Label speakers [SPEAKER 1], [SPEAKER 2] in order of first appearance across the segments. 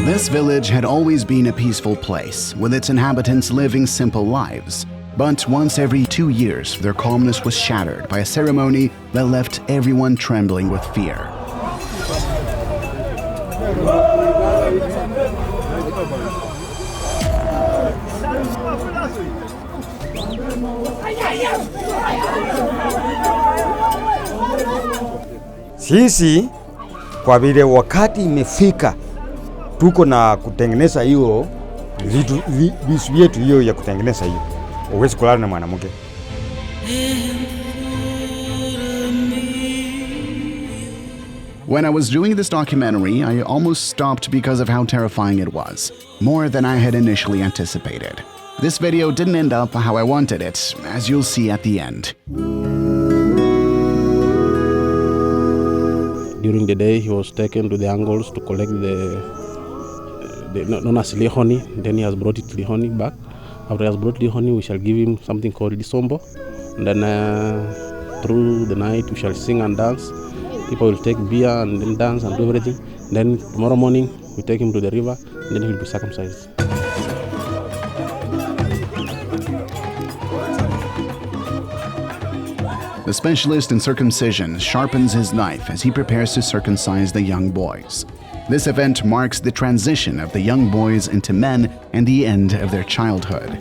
[SPEAKER 1] This village had always been a peaceful place, with its inhabitants living simple lives. But once every 2 years, their calmness was shattered by a ceremony that left everyone trembling with fear.
[SPEAKER 2] Sisi kwa vile wakati imefika tuko na kutengeneza hiyo vitu vyetu hiyo ya kutengeneza hiyo. Uwezi kulala na mwanamke.
[SPEAKER 1] When I was doing this documentary, I almost stopped because of how terrifying it was, more than I had initially anticipated. This video didn't end up how I wanted it, as you'll see at the end.
[SPEAKER 3] During the day, he was taken to the angles to collect the known as honey. Then he has brought it the honey back. After he has brought the honey, we shall give him something called the sombo. And then through the night, we shall sing and dance. People will take beer and then dance and do everything. Then tomorrow morning, we take him to the river, and then he will be circumcised.
[SPEAKER 1] The specialist in circumcision sharpens his knife as he prepares to circumcise the young boys. This event marks the transition of the young boys into men and the end of their childhood.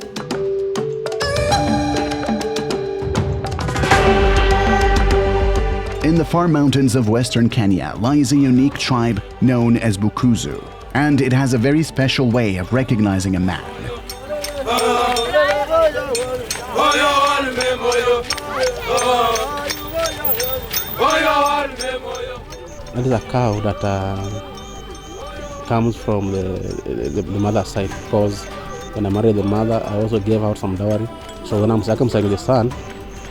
[SPEAKER 1] In the far mountains of western Kenya lies a unique tribe known as Bukusu, and it has a very special way of recognizing a man.
[SPEAKER 3] That is a cow that comes from the mother's side, because when I married the mother, I also gave out some dowry. So when I'm circumcising the son,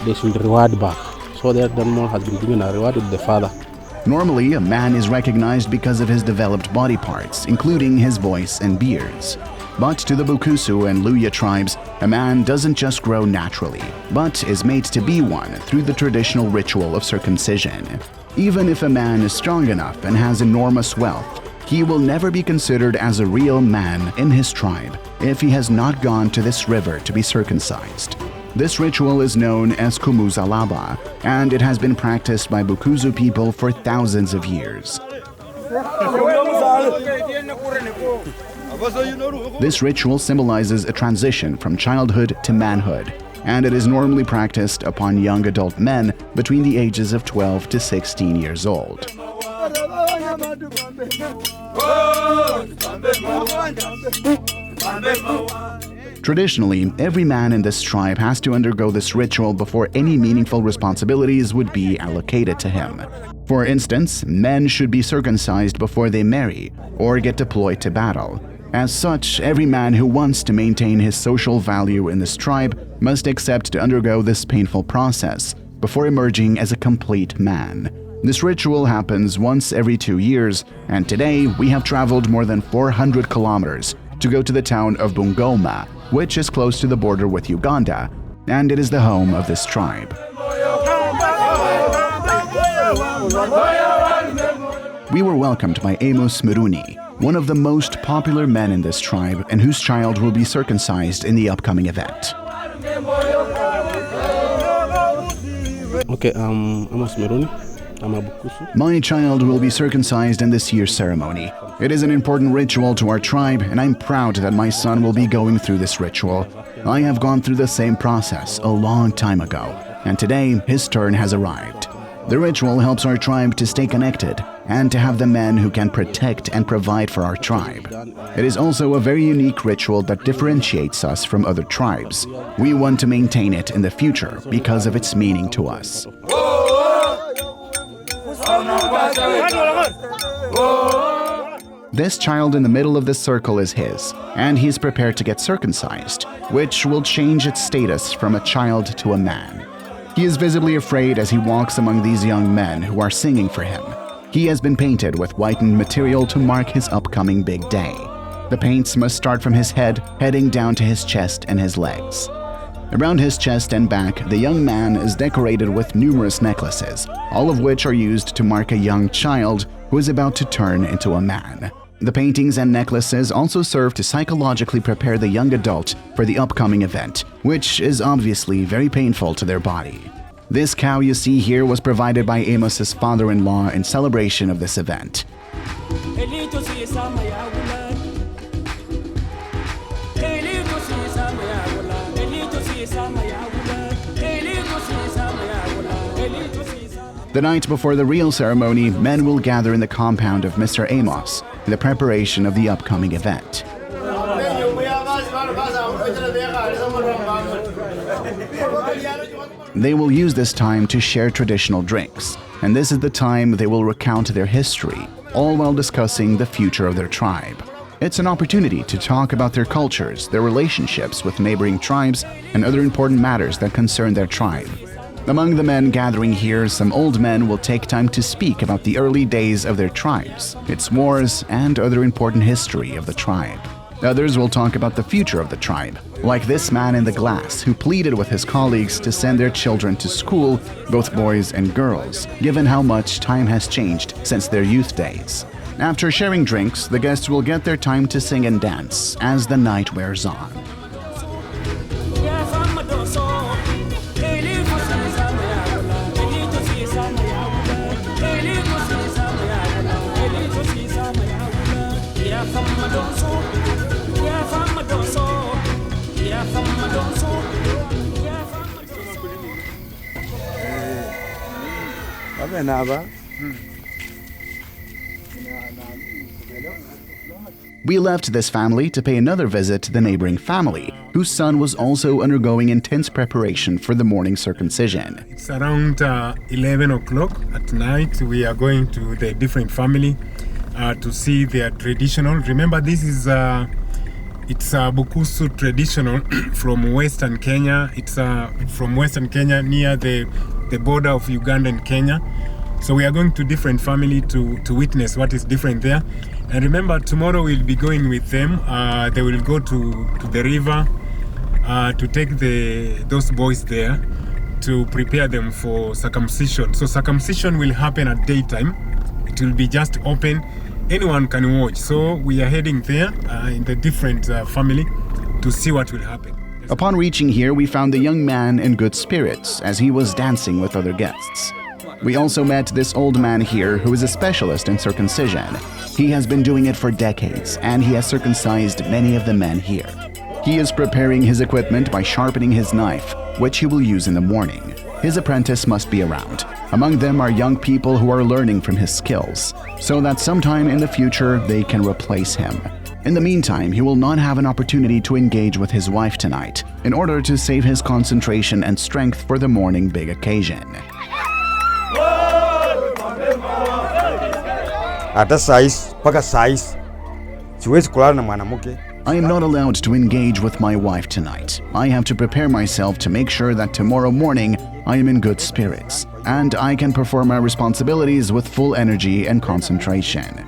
[SPEAKER 3] they should reward back. So that animal has been given a reward with the father.
[SPEAKER 1] Normally, a man is recognized because of his developed body parts, including his voice and beards. But to the Bukusu and Luya tribes, a man doesn't just grow naturally, but is made to be one through the traditional ritual of circumcision. Even if a man is strong enough and has enormous wealth, he will never be considered as a real man in his tribe if he has not gone to this river to be circumcised. This ritual is known as Kumuzalaba, and it has been practiced by Bukusu people for thousands of years. This ritual symbolizes a transition from childhood to manhood, and it is normally practiced upon young adult men between the ages of 12 to 16 years old. Traditionally, every man in this tribe has to undergo this ritual before any meaningful responsibilities would be allocated to him. For instance, men should be circumcised before they marry or get deployed to battle. As such, every man who wants to maintain his social value in this tribe must accept to undergo this painful process before emerging as a complete man. This ritual happens once every 2 years, and today we have traveled more than 400 kilometers to go to the town of Bungoma, which is close to the border with Uganda, and it is the home of this tribe. We were welcomed by Amos Miruni, one of the most popular men in this tribe and whose child will be circumcised in the upcoming event.
[SPEAKER 3] Okay, Amos Miruni. I'm a Bukusu.
[SPEAKER 1] My child will be circumcised in this year's ceremony. It is an important ritual to our tribe, and I'm proud that my son will be going through this ritual. I have gone through the same process a long time ago, and today his turn has arrived. The ritual helps our tribe to stay connected and to have the men who can protect and provide for our tribe. It is also a very unique ritual that differentiates us from other tribes. We want to maintain it in the future because of its meaning to us. This child in the middle of this circle is his, and he is prepared to get circumcised, which will change its status from a child to a man. He is visibly afraid as he walks among these young men who are singing for him. He has been painted with whitened material to mark his upcoming big day. The paints must start from his head, heading down to his chest and his legs. Around his chest and back, the young man is decorated with numerous necklaces, all of which are used to mark a young child who is about to turn into a man. The paintings and necklaces also serve to psychologically prepare the young adult for the upcoming event, which is obviously very painful to their body. This cow you see here was provided by Amos's father-in-law in celebration of this event. The night before the real ceremony, men will gather in the compound of Mr. Amos in the preparation of the upcoming event. They will use this time to share traditional drinks, and this is the time they will recount their history, all while discussing the future of their tribe. It's an opportunity to talk about their cultures, their relationships with neighboring tribes, and other important matters that concern their tribe. Among the men gathering here, some old men will take time to speak about the early days of their tribes, its wars, and other important history of the tribe. Others will talk about the future of the tribe, like this man in the glass who pleaded with his colleagues to send their children to school, both boys and girls, given how much time has changed since their youth days. After sharing drinks, the guests will get their time to sing and dance as the night wears on. We left this family to pay another visit to the neighboring family, whose son was also undergoing intense preparation for the morning circumcision.
[SPEAKER 4] It's around 11 o'clock at night. We are going to the different family to see their traditional. Remember, this is it's a Bukusu traditional from Western Kenya. It's from Western Kenya near the border of Uganda and Kenya. So we are going to different family to witness what is different there. And remember, tomorrow we'll be going with them. They will go to the river to take those boys there to prepare them for circumcision. So circumcision will happen at daytime. It will be just open. Anyone can watch. So we are heading there in the different family to see what will happen.
[SPEAKER 1] Upon reaching here, we found the young man in good spirits as he was dancing with other guests. We also met this old man here who is a specialist in circumcision. He has been doing it for decades, and he has circumcised many of the men here. He is preparing his equipment by sharpening his knife, which he will use in the morning. His apprentice must be around. Among them are young people who are learning from his skills, so that sometime in the future they can replace him. In the meantime, he will not have an opportunity to engage with his wife tonight, in order to save his concentration and strength for the morning big occasion.
[SPEAKER 2] Hata size, paka size. Siwezi kulala na mwanamke.
[SPEAKER 1] I am not allowed to engage with my wife tonight. I have to prepare myself to make sure that tomorrow morning I am in good spirits, and I can perform my responsibilities with full energy and concentration.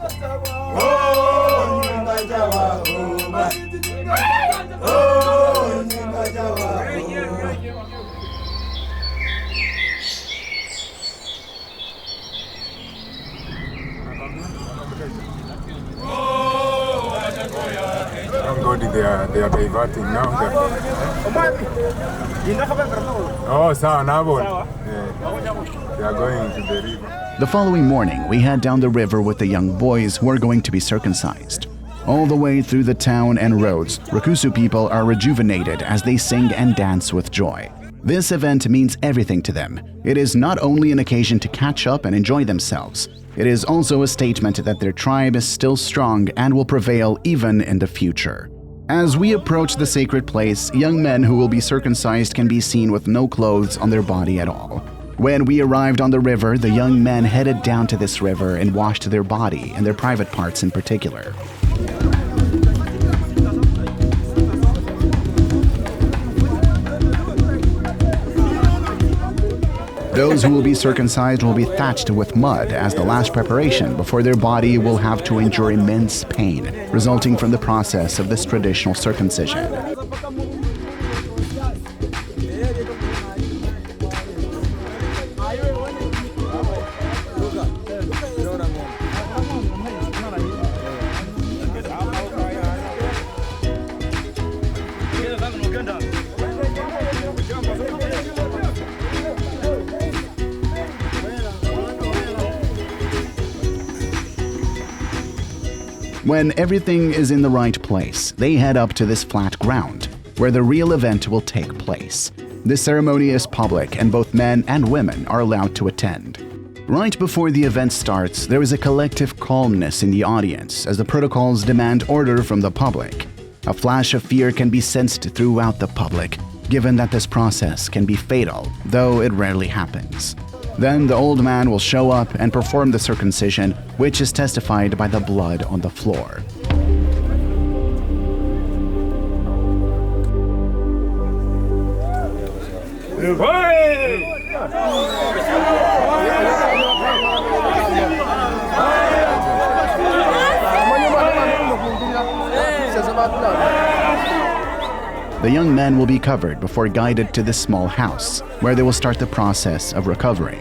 [SPEAKER 4] They are diverting now. Oh, sawa nabo. They are going to the river.
[SPEAKER 1] The following morning, we head down the river with the young boys who are going to be circumcised. All the way through the town and roads, Bukusu people are rejuvenated as they sing and dance with joy. This event means everything to them. It is not only an occasion to catch up and enjoy themselves, it is also a statement that their tribe is still strong and will prevail even in the future. As we approach the sacred place, young men who will be circumcised can be seen with no clothes on their body at all. When we arrived on the river, the young men headed down to this river and washed their body and their private parts in particular. Those who will be circumcised will be thatched with mud as the last preparation before their body will have to endure immense pain resulting from the process of this traditional circumcision. When everything is in the right place, they head up to this flat ground, where the real event will take place. This ceremony is public and both men and women are allowed to attend. Right before the event starts, there is a collective calmness in the audience as the protocols demand order from the public. A flash of fear can be sensed throughout the public, given that this process can be fatal, though it rarely happens. Then the old man will show up and perform the circumcision, which is testified by the blood on the floor. The young men will be covered before guided to this small house, where they will start the process of recovering.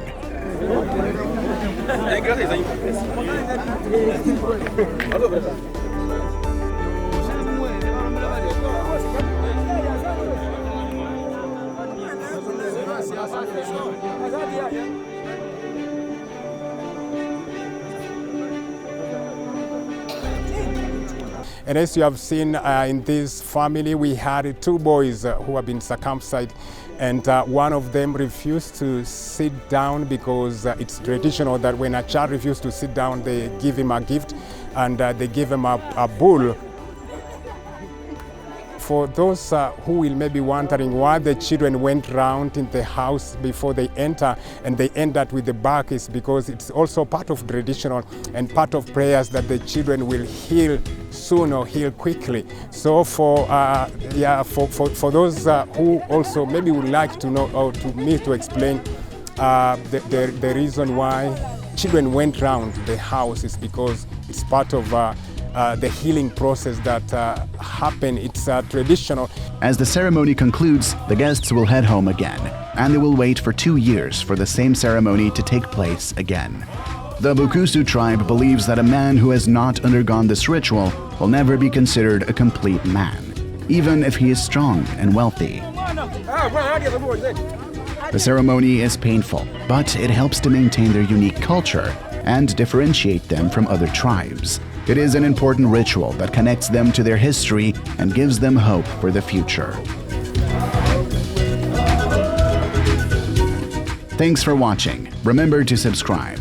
[SPEAKER 4] And as you have seen in this family, we had two boys who have been circumcised, and one of them refused to sit down because it's traditional that when a child refuses to sit down, they give him a gift, and they give him a bull. For those who will maybe wondering why the children went round in the house before they enter and they end up with the back, is because it's also part of traditional and part of prayers that the children will heal soon or heal quickly. So for those who also maybe would like to know or to me to explain the reason why children went round the house is because it's part of the healing process that happened. It's traditional.
[SPEAKER 1] As the ceremony concludes, the guests will head home again, and they will wait for 2 years for the same ceremony to take place again. The Bukusu tribe believes that a man who has not undergone this ritual will never be considered a complete man, even if he is strong and wealthy. The ceremony is painful, but it helps to maintain their unique culture and differentiate them from other tribes. It is an important ritual that connects them to their history and gives them hope for the future. Thanks for watching. Remember to subscribe.